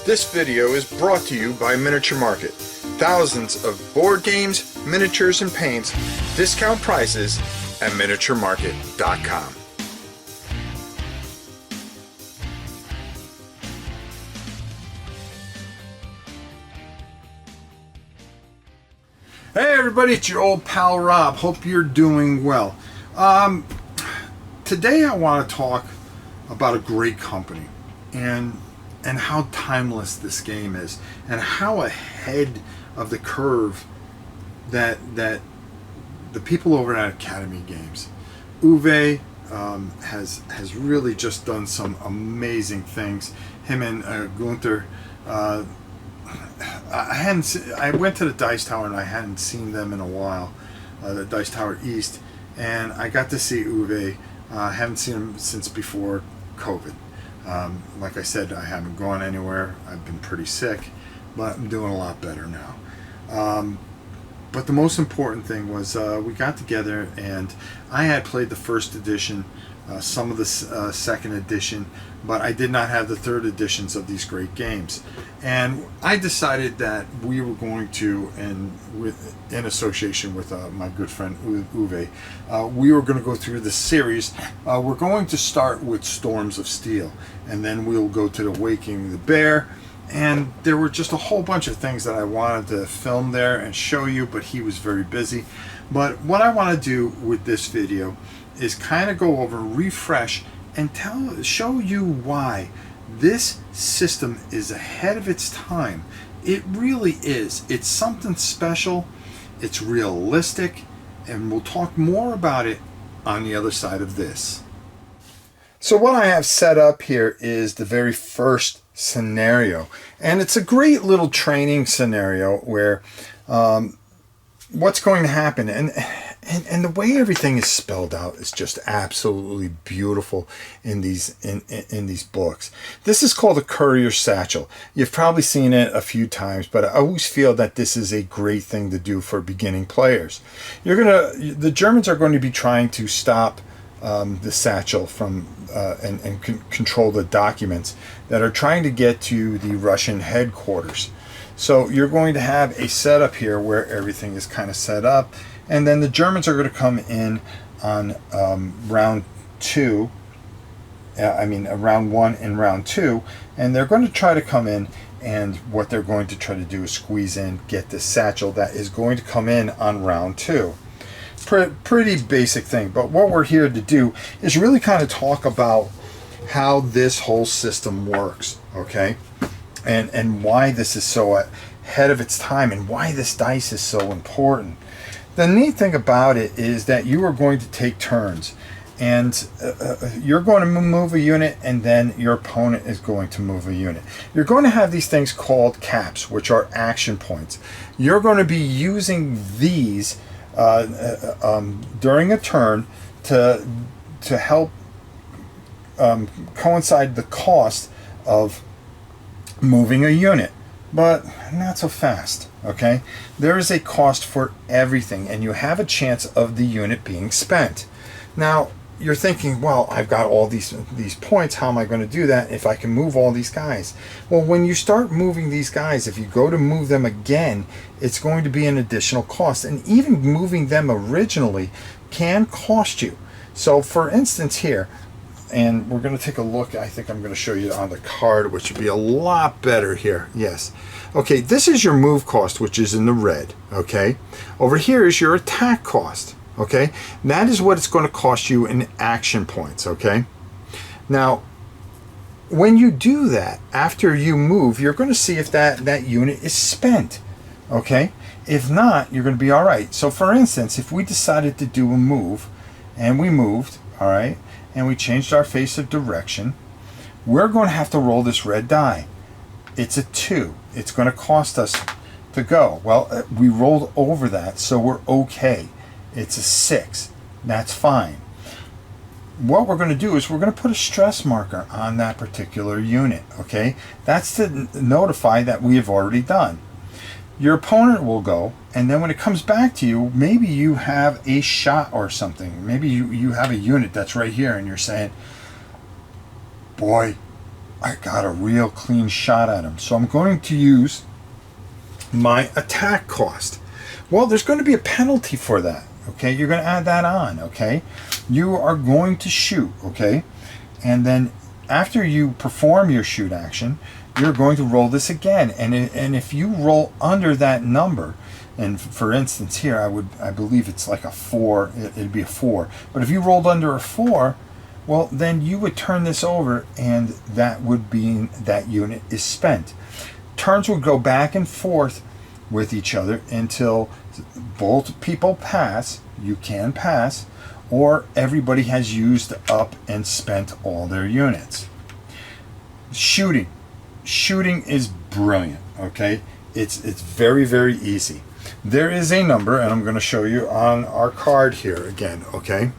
This video is brought to you by Miniature Market. Thousands of board games, miniatures, and paints, discount prices at miniaturemarket.com. Hey everybody, it's your old pal Rob. Hope you're doing well. Today I want to talk about a great company and how timeless this game is, and how ahead of the curve that the people over at Academy Games, Uwe, has really just done some amazing things. Him and Gunter. I went to the Dice Tower and I hadn't seen them in a while, the Dice Tower East, and I got to see Uwe. I haven't seen him since before COVID. Like I said, I haven't gone anywhere. I've been pretty sick, but I'm doing a lot better now. But the most important thing was we got together, and I had played the first edition, some of the second edition, but I did not have the third editions of these great games. And I decided that we were going to, in association with my good friend Uwe, we were going to go through the series. We're going to start with Storms of Steel, and then we'll go to the Waking the Bear. And there were just a whole bunch of things that I wanted to film there and show you, but he was very busy. But what I want to do with this video is kind of go over, refresh, and show you why this system is ahead of its time. It really is. It's something special. It's realistic, and we'll talk more about it on the other side of this. So what I have set up here is the very first scenario, and it's a great little training scenario where what's going to happen, and the way everything is spelled out is just absolutely beautiful in these books. This is called a Courier Satchel. You've probably seen it a few times, but I always feel that this is a great thing to do for beginning players. The Germans are going to be trying to stop the satchel from and control the documents that are trying to get to the Russian headquarters. So you're going to have a setup here where everything is kind of set up, and then the Germans are going to come in on round one and round two, and they're going to try to come in, and what they're going to try to do is squeeze in, get the satchel that is going to come in on round two. Pretty basic thing, but what we're here to do is really kind of talk about how this whole system works, okay? And why this is so ahead of its time, and why this dice is so important. The neat thing about it is that you are going to take turns, and you're going to move a unit, and then your opponent is going to move a unit. You're going to have these things called caps, which are action points. You're going to be using these during a turn to help coincide the cost of moving a unit, but not so fast, okay? There is a cost for everything, and you have a chance of the unit being spent. Now, you're thinking, well, I've got all these points, how am I going to do that if I can move all these guys? Well, when you start moving these guys, if you go to move them again, it's going to be an additional cost, and even moving them originally can cost you. So for instance here, and we're going to take a look, I think I'm going to show you on the card, which would be a lot better here. Yes. Okay, this is your move cost, which is in the red, okay? Over here is your attack cost, okay? That is what it's going to cost you in action points, okay? Now, when you do that, after you move, you're going to see if that unit is spent, okay? If not, you're going to be all right. So for instance, if we decided to do a move, and we moved, all right, and we changed our face of direction, we're going to have to roll this red die. It's a 2. It's going to cost us to go. Well, we rolled over that, so we're okay. It's a 6. That's fine. What we're going to do is we're going to put a stress marker on that particular unit, okay? That's to notify that we have already done. Your opponent will go, and then when it comes back to you, maybe you have a shot or something. Maybe you have a unit that's right here, and you're saying, boy, I got a real clean shot at him. So I'm going to use my attack cost. Well, there's going to be a penalty for that. Okay, you're going to add that on. Okay, you are going to shoot. Okay, and then after you perform your shoot action, you're going to roll this again. And if you roll under that number, and for instance here, I believe it's like a 4. It'd be a 4. But if you rolled under a 4, well, then you would turn this over, and that would be that unit is spent. Turns would go back and forth with each other until both people pass. You can pass, or everybody has used up and spent all their units. Shooting is brilliant. Okay, it's very, very easy. There is a number, and I'm going to show you on our card here again. Okay,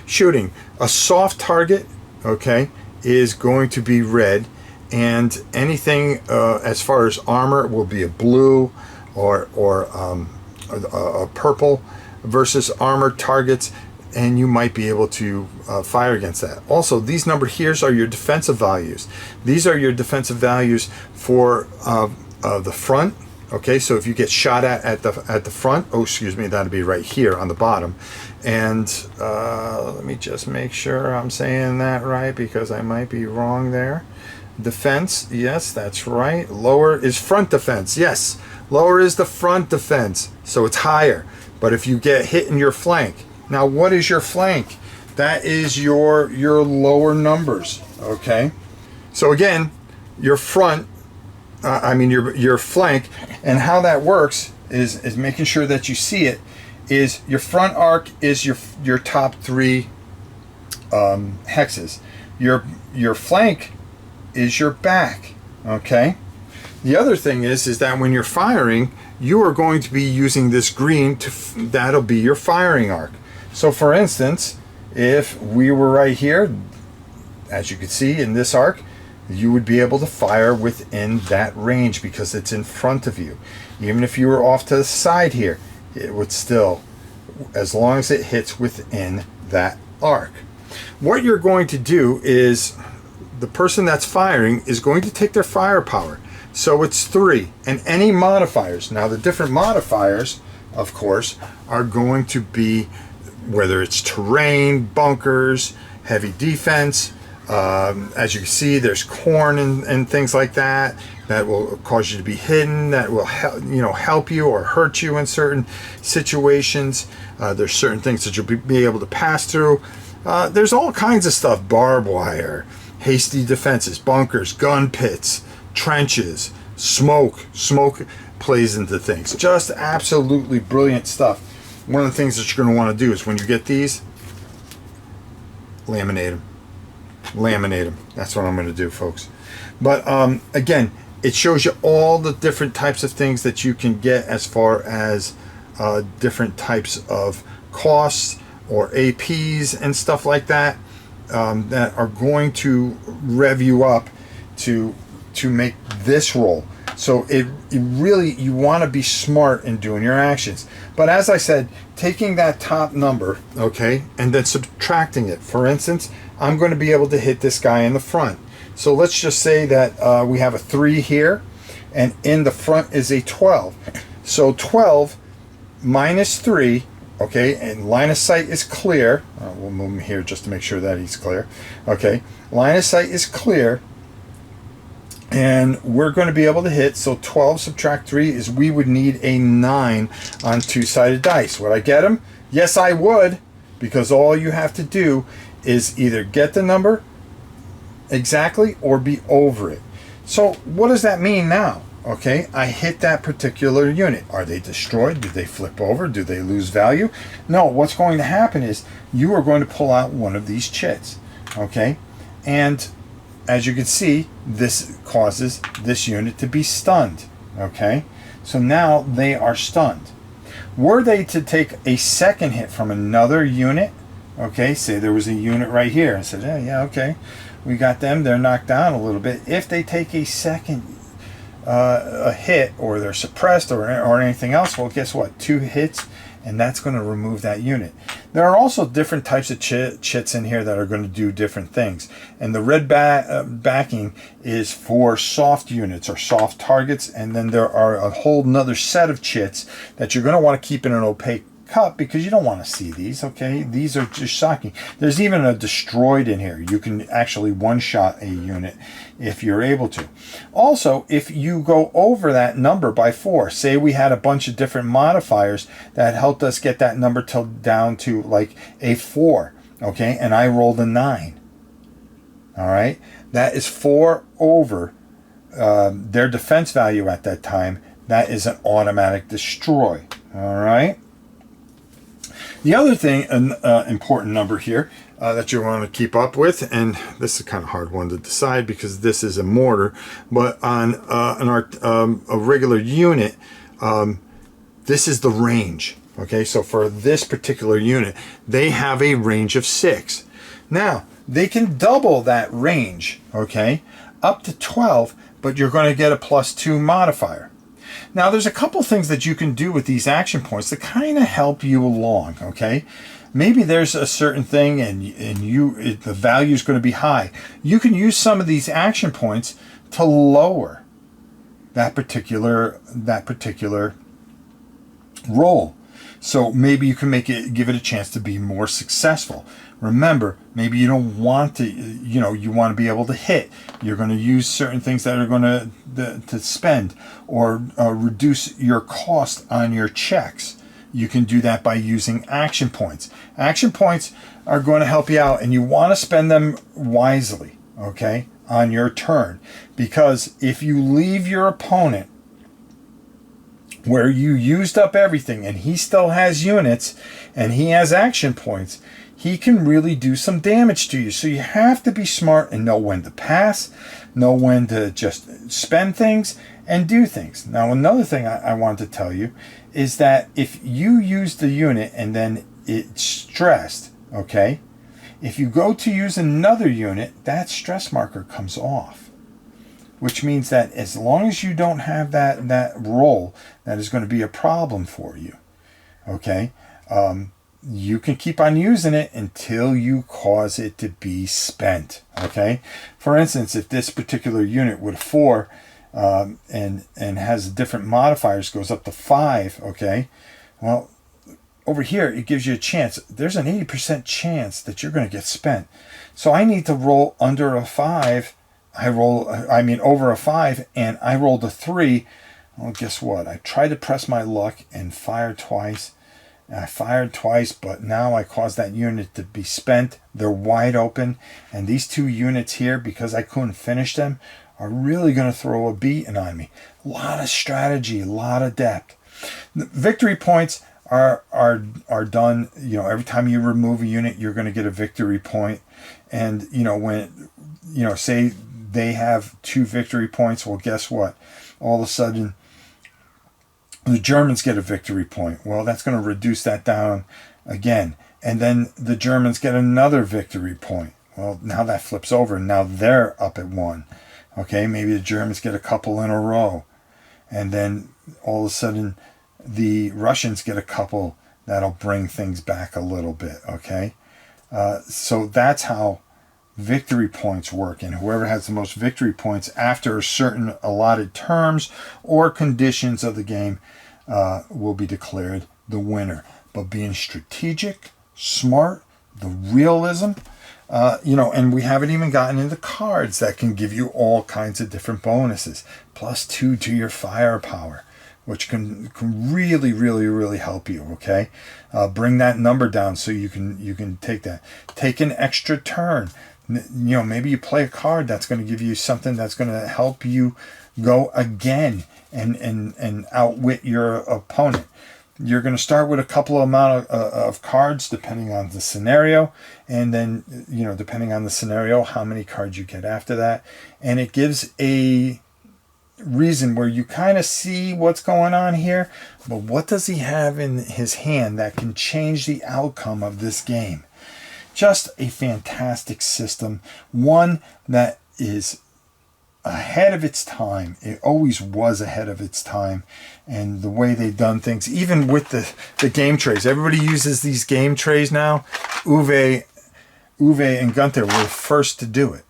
shooting, a soft target, okay, is going to be red, and anything as far as armor will be a blue or a purple versus armored targets, and you might be able to fire against that. Also, these numbered here are your defensive values. These are your defensive values for the front. Okay, so if you get shot at the front, oh, excuse me, that'd be right here on the bottom. And let me just make sure I'm saying that right, because I might be wrong there. Defense, yes, that's right. Lower is front defense. Yes, lower is the front defense, so it's higher. But if you get hit in your flank, now what is your flank? That is your lower numbers. Okay, so again, your front. Your flank, and how that works is making sure that you see it. Is your front arc is your top 3 hexes. Your flank is your back. Okay. The other thing is that when you're firing, you are going to be using this green that'll be your firing arc. So for instance, if we were right here, as you can see in this arc, you would be able to fire within that range because it's in front of you. Even if you were off to the side here, it would still, as long as it hits within that arc. What you're going to do is the person that's firing is going to take their firepower. So it's 3, and any modifiers. Now the different modifiers, of course, are going to be whether it's terrain, bunkers, heavy defense. As you can see, there's corn and things like that will cause you to be hidden, that will help you or hurt you in certain situations. There's certain things that you'll be able to pass through. There's all kinds of stuff: barbed wire, hasty defenses, bunkers, gun pits, trenches, smoke. Smoke plays into things. Just absolutely brilliant stuff. One of the things that you're going to want to do is when you get these, laminate them. That's what I'm going to do, folks. But again, it shows you all the different types of things that you can get as far as different types of costs or APs and stuff like that that are going to rev you up to make this roll. So it really, you want to be smart in doing your actions. But as I said, taking that top number, okay, and then subtracting it. For instance, I'm going to be able to hit this guy in the front. So let's just say that we have a 3 here, and in the front is a 12. So 12 minus 3, okay, and line of sight is clear. We'll move him here just to make sure that he's clear. Okay, line of sight is clear. And we're going to be able to hit, so 12 subtract 3 is we would need a 9 on 2-sided dice. Would I get them? Yes, I would, because all you have to do is either get the number exactly or be over it. So what does that mean now? Okay, I hit that particular unit. Are they destroyed? Do they flip over? Do they lose value? No, what's going to happen is you are going to pull out one of these chits. Okay, and as you can see, this causes this unit to be stunned. Okay, so now they are stunned. Were they to take a second hit from another unit, okay, say there was a unit right here, and said, yeah, okay, we got them, they're knocked down a little bit. If they take a second a hit, or they're suppressed, or anything else, well, guess what? 2 hits, and that's going to remove that unit. There are also different types of chits in here that are going to do different things. And the red backing is for soft units or soft targets. And then there are a whole nother set of chits that you're going to want to keep in an opaque cup because you don't want to see these, okay? These are just shocking. There's even a destroyed in here. You can actually one-shot a unit if you're able to. Also, if you go over that number by 4, say we had a bunch of different modifiers that helped us get that number down to like a 4, okay? And I rolled a 9, all right? That is 4 over their defense value at that time. That is an automatic destroy, all right? The other thing, an important number here that you want to keep up with, and this is kind of hard one to decide because this is a mortar, but on a regular unit, this is the range. Okay, so for this particular unit, they have a range of 6. Now, they can double that range, okay, up to 12, but you're going to get a +2 modifier. Now, there's a couple things that you can do with these action points that kind of help you along, okay? Maybe there's a certain thing and the value is going to be high. You can use some of these action points to lower that particular roll. So maybe you can give it a chance to be more successful. Remember, maybe you don't want to, you want to be able to hit. You're going to use certain things that are going to spend or reduce your cost on your checks. You can do that by using action points. Action points are going to help you out, and you want to spend them wisely, okay, on your turn. Because if you leave your opponent where you used up everything and he still has units and he has action points, he can really do some damage to you. So you have to be smart and know when to pass, know when to just spend things and do things. Now, another thing I want to tell you is that if you use the unit and then it's stressed, okay, if you go to use another unit, that stress marker comes off. Which means that as long as you don't have that roll, that is going to be a problem for you. Okay? You can keep on using it until you cause it to be spent. Okay? For instance, if this particular unit with 4 and has different modifiers, goes up to 5, okay? Well, over here, it gives you a chance. There's an 80% chance that you're going to get spent. So I need to roll under a 5. Over a 5, and I rolled a 3. Well, guess what? I tried to press my luck and fired twice. I fired twice, but now I caused that unit to be spent. They're wide open, and these 2 units here, because I couldn't finish them, are really going to throw a beating on me. A lot of strategy, a lot of depth. The victory points are done. Every time you remove a unit, you're going to get a victory point. And when say they have 2 victory points, well, guess what? All of a sudden, the Germans get a victory point. Well, that's going to reduce that down again. And then the Germans get another victory point. Well, now that flips over. Now they're up at 1. Okay, maybe the Germans get a couple in a row. And then all of a sudden, the Russians get a couple. That'll bring things back a little bit, okay? So that's how victory points work, and whoever has the most victory points after certain allotted terms or conditions of the game will be declared the winner. But being strategic, smart, the realism, and we haven't even gotten into cards that can give you all kinds of different bonuses. +2 to your firepower, which can really, really, really help you, okay? Bring that number down so you can take that. Take an extra turn. Maybe you play a card that's going to give you something that's going to help you go again and outwit your opponent. You're going to start with a couple of cards depending on the scenario, and then depending on the scenario, how many cards you get after that. And it gives a reason where you kind of see what's going on here, but what does he have in his hand that can change the outcome of this game? Just a fantastic system, one that is ahead of its time. It always was ahead of its time. And the way they've done things, even with the game trays. Everybody uses these game trays now. Uwe and Gunter were the first to do it.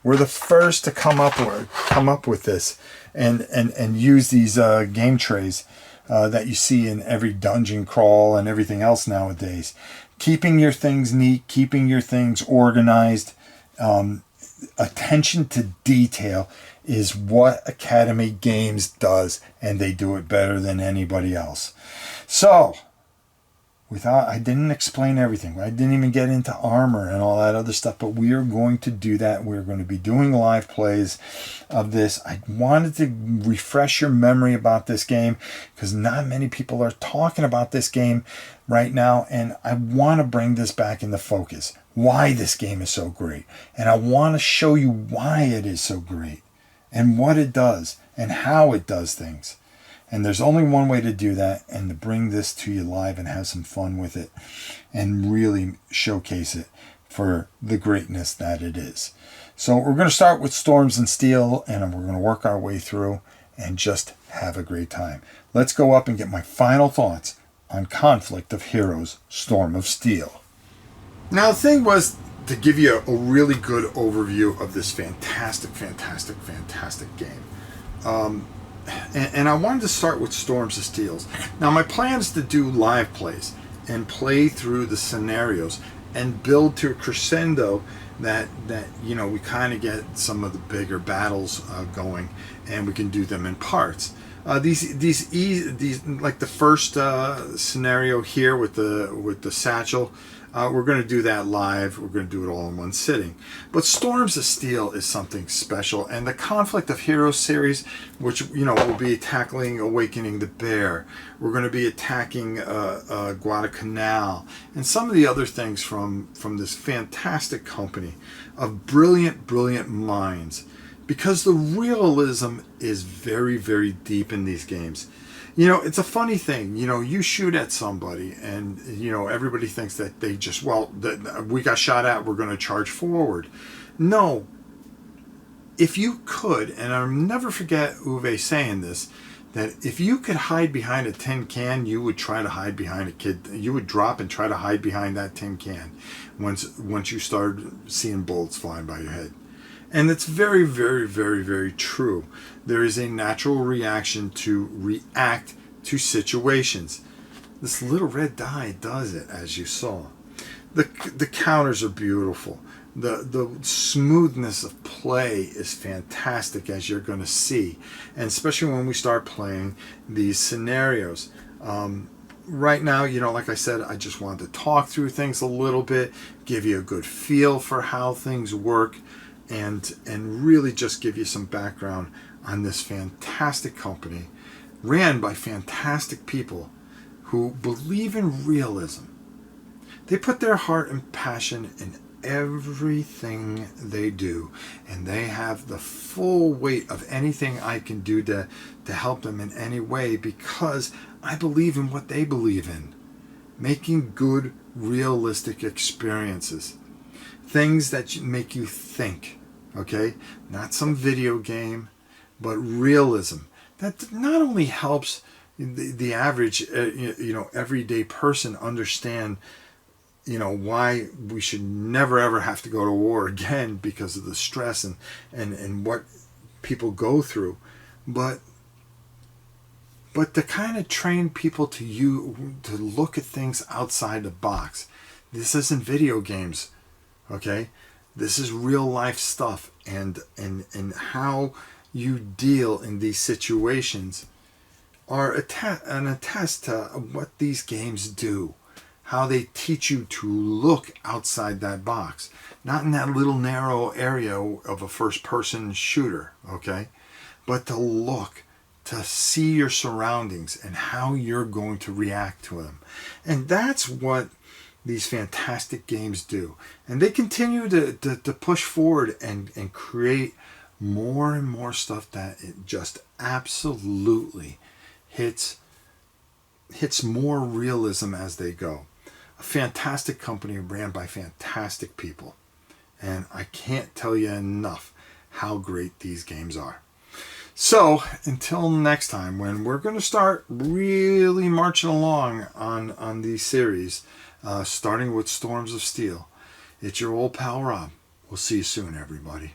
We're the first to come up with this and use these game trays that you see in every dungeon crawl and everything else nowadays. Keeping your things neat, keeping your things organized, attention to detail is what Academy Games does, and they do it better than anybody else. So, I didn't explain everything. I didn't even get into armor and all that other stuff, but we are going to do that. We're going to be doing live plays of this. I wanted to refresh your memory about this game because not many people are talking about this game right now, and I want to bring this back into focus. Why this game is so great. And I want to show you why it is so great and what it does and how it does things. And there's only one way to do that, and to bring this to you live and have some fun with it and really showcase it for the greatness that it is. So we're going to start with Storms and Steel, and we're going to work our way through and just have a great time. Let's go up and get my final thoughts on Conflict of Heroes, Storm of Steel. Now the thing was to give you a really good overview of this fantastic game. And I wanted to start with Storms of Steel. Now my plan is to do live plays and play through the scenarios and build to a crescendo that we kind of get some of the bigger battles going, and we can do them in parts. These like the first scenario here with the satchel. We're going to do that live. We're going to do it all in one sitting. But Storms of Steel is something special. And the Conflict of Heroes series, which, we'll be tackling Awakening the Bear. We're going to be attacking Guadalcanal. And some of the other things from this fantastic company of brilliant minds. Because the realism is very, very deep in these games. It's a funny thing. You shoot at somebody and, everybody thinks that they just, we got shot at, we're going to charge forward. No. If you could, and I'll never forget Uwe saying this, that if you could hide behind a tin can, you would try to hide behind a kid. You would drop and try to hide behind that tin can once you started seeing bullets flying by your head. And it's very, very, very, very true. There is a natural reaction to react to situations. This little red die does it, as you saw. The counters are beautiful. The smoothness of play is fantastic, as you're going to see. And especially when we start playing these scenarios. Right now, like I said, I just wanted to talk through things a little bit, give you a good feel for how things work, and really just give you some background on this fantastic company ran by fantastic people who believe in realism. They put their heart and passion in everything they do, and they have the full weight of anything I can do to help them in any way, because I believe in what they believe in. Making good, realistic experiences. Things that make you think. Okay, not some video game, but realism. That not only helps the average, everyday person understand, why we should never ever have to go to war again because of the stress and what people go through, but to kind of train people to look at things outside the box. This isn't video games, okay? This is real life stuff, and how you deal in these situations are an attest to what these games do. How they teach you to look outside that box. Not in that little narrow area of a first-person shooter, okay? But to look, to see your surroundings and how you're going to react to them. And that's what these fantastic games do. And they continue to push forward and create more and more stuff that it just absolutely hits more realism as they go. A fantastic company ran by fantastic people. And I can't tell you enough how great these games are. So until next time, when we're going to start really marching along on these series, starting with Storms of Steel, it's your old pal Rob. We'll see you soon, everybody.